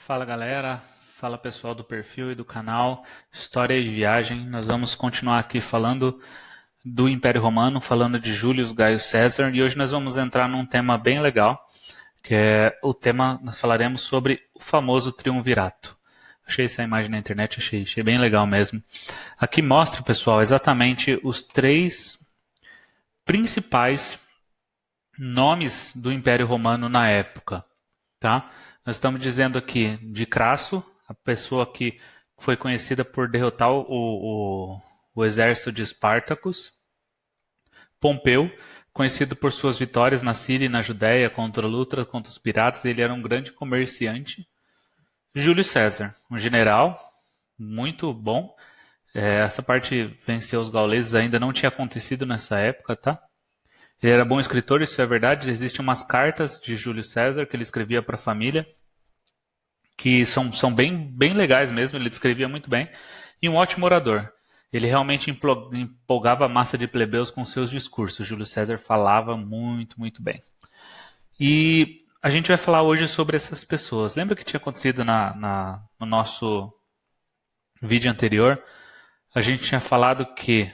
Fala galera, fala pessoal do perfil e do canal História e Viagem. Nós vamos continuar aqui falando do Império Romano, falando de Júlio Gaio César, e hoje nós vamos entrar num tema bem legal, que é o tema, nós falaremos sobre o famoso triunvirato. Achei essa imagem na internet, achei bem legal mesmo. Aqui mostra, pessoal, exatamente os três principais nomes do Império Romano na época, tá? Nós estamos dizendo aqui de Crasso, a pessoa que foi conhecida por derrotar o exército de Espartacus. Pompeu, conhecido por suas vitórias na Síria e na Judéia contra a luta contra os piratas, ele era um grande comerciante. Júlio César, um general muito bom. Essa parte venceu os gauleses ainda não tinha acontecido nessa época, tá? Ele era bom escritor, isso é verdade. Existem umas cartas de Júlio César que ele escrevia para a família, que são bem legais mesmo, ele escrevia muito bem. E um ótimo orador. Ele realmente empolgava a massa de plebeus com seus discursos. Júlio César falava muito bem. E a gente vai falar hoje sobre essas pessoas. Lembra que tinha acontecido no nosso vídeo anterior? A gente tinha falado que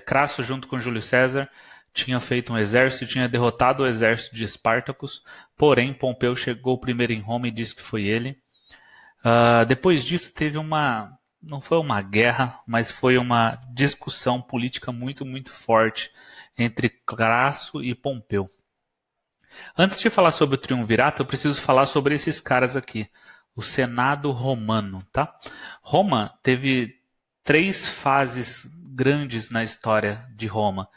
Crasso, junto com Júlio César, tinha feito um exército, tinha derrotado o exército de Espartacus, porém Pompeu chegou primeiro em Roma e disse que foi ele. Depois disso teve não foi uma guerra, mas foi uma discussão política muito forte entre Crasso e Pompeu. Antes de falar sobre o triunvirato, eu preciso falar sobre esses caras aqui, o Senado Romano, tá? Roma teve 3 fases grandes na história de Roma.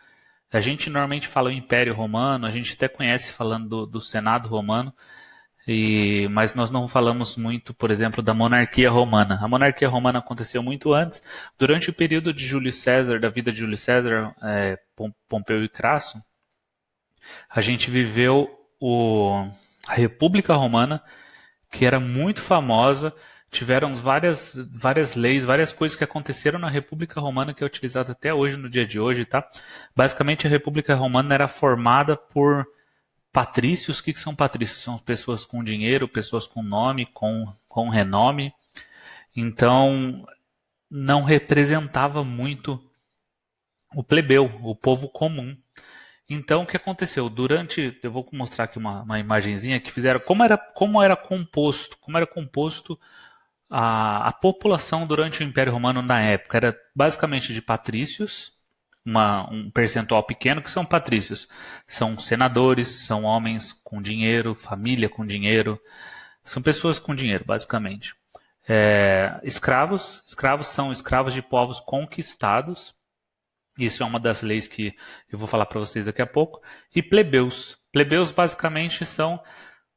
A gente normalmente fala o Império Romano, a gente até conhece falando do Senado Romano, mas nós não falamos muito, por exemplo, da monarquia romana. A monarquia romana aconteceu muito antes. Durante o período de Júlio César, da vida de Júlio César, Pompeu e Crasso, a gente viveu a República Romana, que era muito famosa. Tiveram várias leis, várias coisas que aconteceram na República Romana que é utilizada até hoje, no dia de hoje, tá? Basicamente, a República Romana era formada por patrícios. O que são patrícios? São pessoas com dinheiro, pessoas com nome, com renome. Então, não representava muito o plebeu, o povo comum. Então, o que aconteceu? Eu vou mostrar aqui uma imagenzinha que fizeram, como era composto a população durante o Império Romano na época. Era basicamente de patrícios, um percentual pequeno que são patrícios. São senadores, são homens com dinheiro, família com dinheiro, são pessoas com dinheiro, basicamente. Escravos são escravos de povos conquistados. Isso é uma das leis que eu vou falar para vocês daqui a pouco. E plebeus. Plebeus basicamente são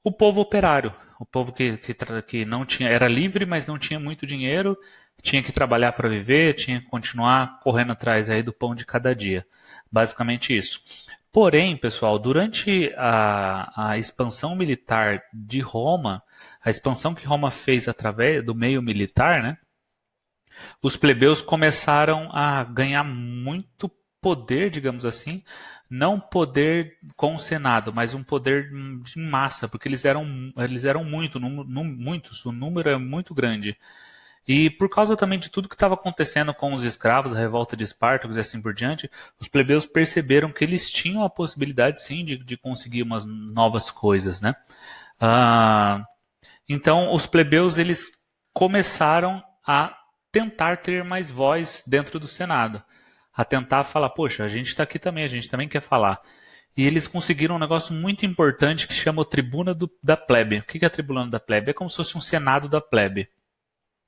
o povo operário, o povo que não tinha, era livre, mas não tinha muito dinheiro, tinha que trabalhar para viver, tinha que continuar correndo atrás aí do pão de cada dia. Basicamente isso. Porém, pessoal, durante a expansão militar de Roma, a expansão que Roma fez através do meio militar, né? Os plebeus começaram a ganhar muito poder, digamos assim, não poder com o Senado, mas um poder de massa, porque eles eram muitos, o número é muito grande. E por causa também de tudo que estava acontecendo com os escravos, a revolta de Espartacus e assim por diante, os plebeus perceberam que eles tinham a possibilidade sim de conseguir umas novas coisas, né? Então os plebeus eles começaram a tentar ter mais voz dentro do Senado, a tentar falar, poxa, a gente está aqui também, a gente também quer falar. E eles conseguiram um negócio muito importante que chama o Tribuna da Plebe. O que é a Tribuna da Plebe? É como se fosse um Senado da Plebe.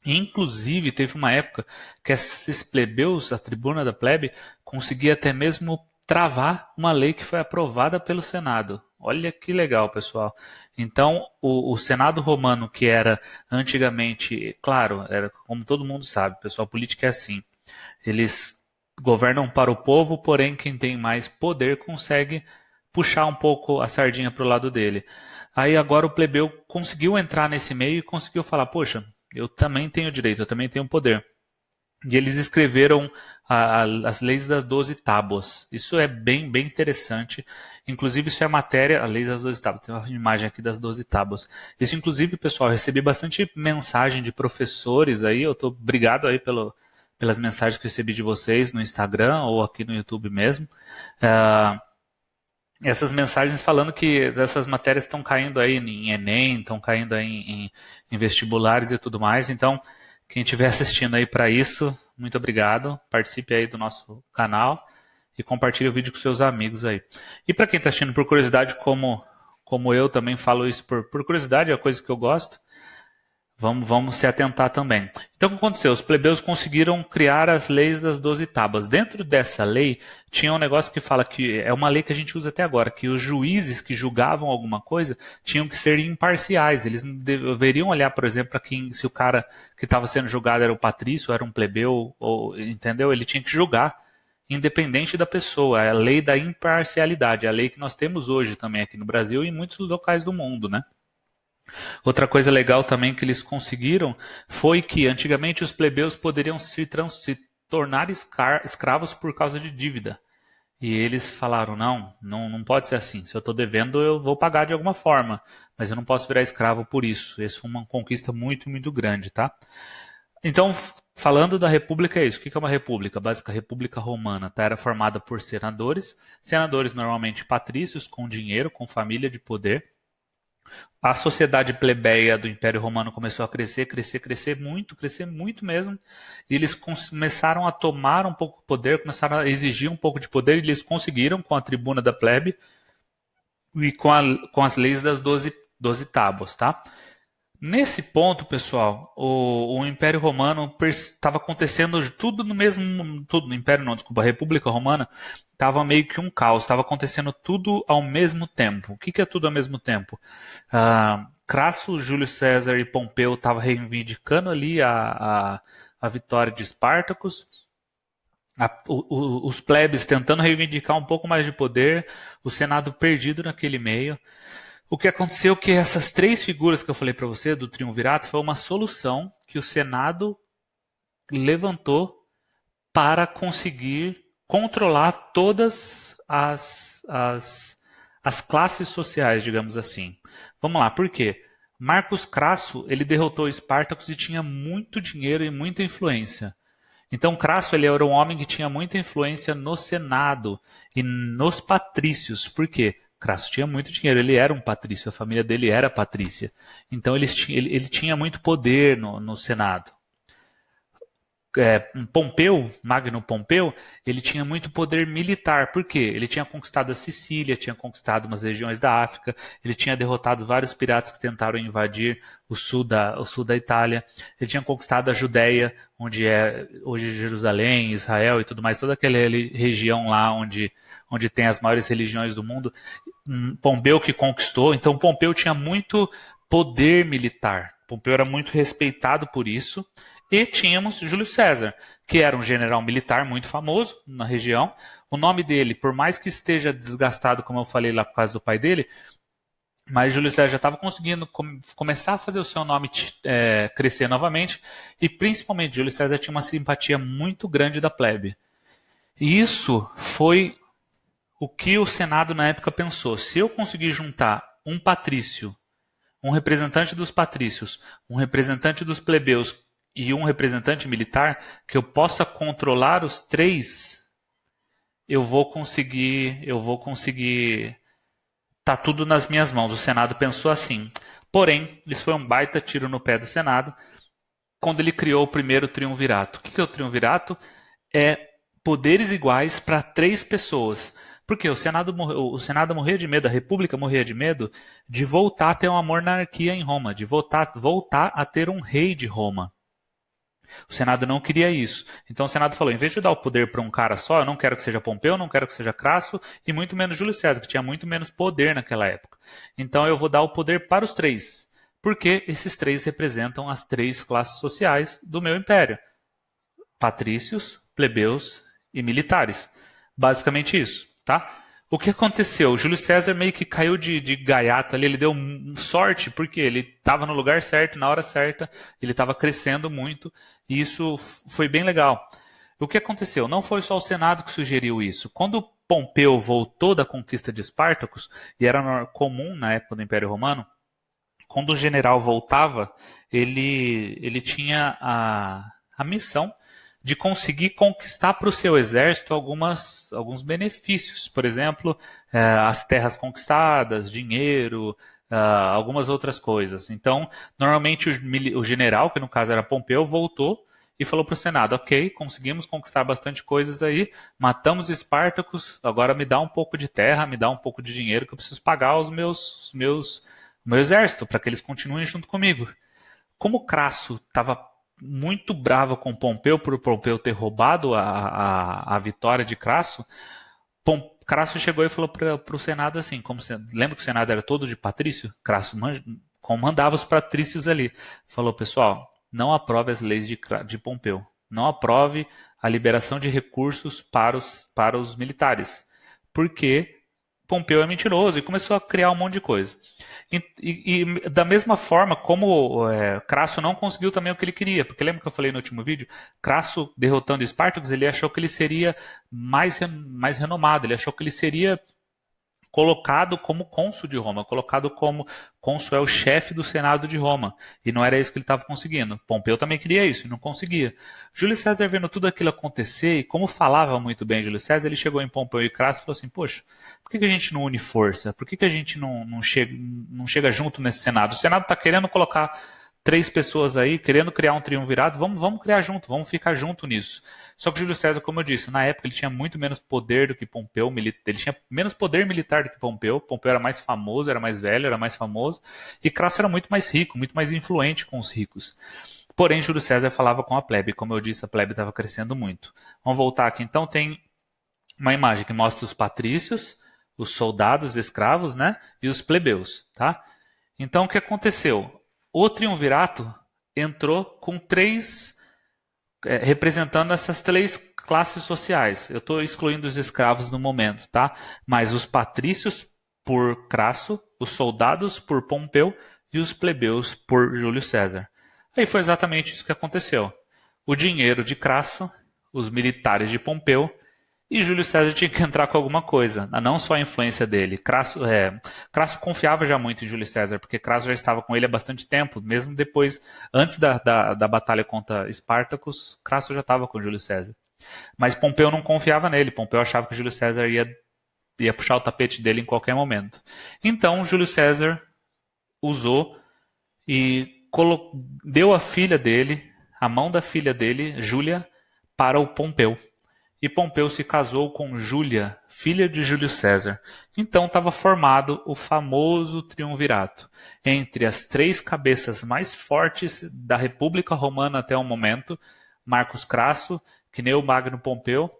E, inclusive, teve uma época que esses plebeus, a Tribuna da Plebe, conseguia até mesmo travar uma lei que foi aprovada pelo Senado. Olha que legal, pessoal. Então, o Senado romano, que era antigamente, claro, era como todo mundo sabe, pessoal, política é assim. Eles governam para o povo, porém quem tem mais poder consegue puxar um pouco a sardinha para o lado dele. Aí agora o plebeu conseguiu entrar nesse meio e conseguiu falar, poxa, eu também tenho direito, eu também tenho poder. e eles escreveram as leis das 12 tábuas. Isso é bem interessante. Inclusive, isso é matéria, a lei das 12 tábuas. Tem uma imagem aqui das 12 tábuas. Isso, inclusive, pessoal, eu recebi bastante mensagem de professores aí. Eu tô obrigado aí pelas mensagens que eu recebi de vocês no Instagram ou aqui no YouTube mesmo. Essas mensagens falando que essas matérias estão caindo aí em Enem, estão caindo aí em vestibulares e tudo mais. Então, quem estiver assistindo aí para isso, muito obrigado. Participe aí do nosso canal e compartilhe o vídeo com seus amigos aí. E para quem está assistindo por curiosidade, como eu também falo isso por curiosidade, é a coisa que eu gosto, vamos se atentar também. Então, o que aconteceu? Os plebeus conseguiram criar as leis das 12 tábuas. Dentro dessa lei, tinha um negócio que fala que é uma lei que a gente usa até agora, que os juízes que julgavam alguma coisa tinham que ser imparciais. Eles não deveriam olhar, por exemplo, para quem, se o cara que estava sendo julgado era o patrício, era um plebeu, entendeu? Ele tinha que julgar, independente da pessoa. É a lei da imparcialidade, é a lei que nós temos hoje também aqui no Brasil e em muitos locais do mundo, né? Outra coisa legal também que eles conseguiram foi que antigamente os plebeus poderiam se tornar escravos por causa de dívida. E eles falaram, não pode ser assim. Se eu estou devendo, eu vou pagar de alguma forma. Mas eu não posso virar escravo por isso. Essa foi uma conquista muito grande, tá? Então, falando da república, é isso. O que é uma república? Básica, a República Romana, tá? Era formada por senadores. Senadores normalmente patrícios, com dinheiro, com família de poder. A sociedade plebeia do Império Romano começou a crescer muito mesmo. E eles começaram a tomar um pouco de poder, começaram a exigir um pouco de poder, e eles conseguiram com a tribuna da plebe e com as leis das 12 tábuas, tá? Nesse ponto, pessoal, o Império Romano estava acontecendo tudo no mesmo. Tudo, no Império não, desculpa, a República Romana estava meio que um caos, estava acontecendo tudo ao mesmo tempo. O que é tudo ao mesmo tempo? Crasso, Júlio César e Pompeu estavam reivindicando ali a vitória de Espartacus. Os plebes tentando reivindicar um pouco mais de poder, o Senado perdido naquele meio. O que aconteceu é que essas três figuras que eu falei para você, do triunvirato, foi uma solução que o Senado levantou para conseguir controlar todas as classes sociais, digamos assim. Vamos lá, por quê? Marcos Crasso, ele derrotou Espartacus e tinha muito dinheiro e muita influência. Então, Crasso ele era um homem que tinha muita influência no Senado e nos patrícios. Por quê? Crasso tinha muito dinheiro, ele era um patrício, a família dele era patrícia. Então, ele tinha muito poder no Senado. Pompeu, Magno Pompeu, ele tinha muito poder militar. Por quê? Ele tinha conquistado a Sicília, tinha conquistado umas regiões da África, ele tinha derrotado vários piratas que tentaram invadir o sul da Itália, ele tinha conquistado a Judéia, onde é hoje Jerusalém, Israel e tudo mais, toda aquela região lá onde tem as maiores religiões do mundo. Pompeu que conquistou, então Pompeu tinha muito poder militar. Pompeu era muito respeitado por isso. E tínhamos Júlio César, que era um general militar muito famoso na região. O nome dele, por mais que esteja desgastado, como eu falei lá por causa do pai dele, mas Júlio César já estava conseguindo começar a fazer o seu nome crescer novamente. E principalmente Júlio César tinha uma simpatia muito grande da plebe. E isso foi o que o Senado na época pensou. Se eu conseguir juntar um patrício, um representante dos patrícios, um representante dos plebeus e um representante militar, que eu possa controlar os três, eu vou conseguir tá tudo nas minhas mãos. O Senado pensou assim. Porém, isso foi um baita tiro no pé do Senado quando ele criou o primeiro triunvirato. O que é o triunvirato? É poderes iguais para três pessoas. Porque o Senado morria de medo, a República morria de medo de voltar a ter uma monarquia em Roma, de voltar a ter um rei de Roma. O Senado não queria isso. Então o Senado falou, em vez de dar o poder para um cara só, eu não quero que seja Pompeu, não quero que seja Crasso e muito menos Júlio César, que tinha muito menos poder naquela época. Então eu vou dar o poder para os três, porque esses três representam as três classes sociais do meu império. Patrícios, plebeus e militares. Basicamente isso, tá? O que aconteceu? O Júlio César meio que caiu de gaiato ali, ele deu sorte, porque ele estava no lugar certo, na hora certa, ele estava crescendo muito, e isso foi bem legal. O que aconteceu? Não foi só o Senado que sugeriu isso. Quando Pompeu voltou da conquista de Espartacus, e era comum na época do Império Romano, quando o general voltava, ele tinha a missão de conseguir conquistar para o seu exército alguns benefícios. Por exemplo, as terras conquistadas, dinheiro, algumas outras coisas. Então, normalmente o general, que no caso era Pompeu, voltou e falou para o Senado: ok, conseguimos conquistar bastante coisas aí, matamos Espartacus, agora me dá um pouco de terra, me dá um pouco de dinheiro que eu preciso pagar os meu exército, para que eles continuem junto comigo. Como Crasso estava muito bravo com Pompeu por Pompeu ter roubado a vitória de Crasso, Crasso chegou e falou para o Senado assim, lembra que o Senado era todo de patrício? Crasso comandava os patrícios ali. Falou: pessoal, não aprove as leis de Pompeu. Não aprove a liberação de recursos para os militares. Porque Pompeu é mentiroso, e começou a criar um monte de coisa. E da mesma forma como Crasso não conseguiu também o que ele queria, porque lembra que eu falei no último vídeo? Crasso derrotando Espartacus, ele achou que ele seria mais renomado, ele achou que ele seria colocado como cônsul de Roma, colocado como cônsul é o chefe do Senado de Roma, e não era isso que ele estava conseguindo. Pompeu também queria isso e não conseguia. Júlio César, vendo tudo aquilo acontecer, e como falava muito bem Júlio César, ele chegou em Pompeu e Crasso e falou assim: poxa, por que a gente não une força? Por que a gente não chega junto nesse Senado? O Senado está querendo colocar 3 pessoas aí, querendo criar um triunvirato, vamos criar junto, vamos ficar junto nisso. Só que Júlio César, como eu disse, na época ele tinha muito menos poder do que Pompeu, ele tinha menos poder militar do que Pompeu. Pompeu era mais famoso, era mais velho, era mais famoso, e Crasso era muito mais rico, muito mais influente com os ricos. Porém, Júlio César falava com a plebe, como eu disse, a plebe estava crescendo muito. Vamos voltar aqui então, tem uma imagem que mostra os patrícios, os soldados, escravos, né, e os plebeus, tá? Então o que aconteceu? O triunvirato entrou com 3 representando essas 3 classes sociais. Eu estou excluindo os escravos no momento, tá? Mas os patrícios por Crasso, os soldados por Pompeu e os plebeus por Júlio César. Aí foi exatamente isso que aconteceu. O dinheiro de Crasso, os militares de Pompeu, e Júlio César tinha que entrar com alguma coisa, não só a influência dele. Crasso confiava já muito em Júlio César, porque Crasso já estava com ele há bastante tempo, mesmo depois, antes da batalha contra Espartacus, Crasso já estava com Júlio César. Mas Pompeu não confiava nele, Pompeu achava que Júlio César ia puxar o tapete dele em qualquer momento. Então, Júlio César usou e deu a filha dele, a mão da filha dele, Júlia, para o Pompeu. E Pompeu se casou com Júlia, filha de Júlio César. Então estava formado o famoso triunvirato, entre as 3 cabeças mais fortes da República Romana até o momento: Marcos Crasso, Cneo Magno Pompeu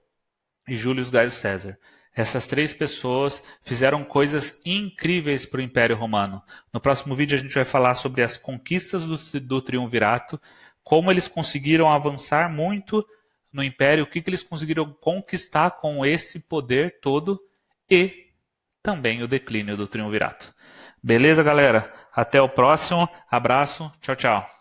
e Júlio Gaio César. Essas 3 pessoas fizeram coisas incríveis para o Império Romano. No próximo vídeo a gente vai falar sobre as conquistas do triunvirato, como eles conseguiram avançar muito no Império, o que eles conseguiram conquistar com esse poder todo e também o declínio do triunvirato. Beleza, galera? Até o próximo. Abraço. Tchau, tchau.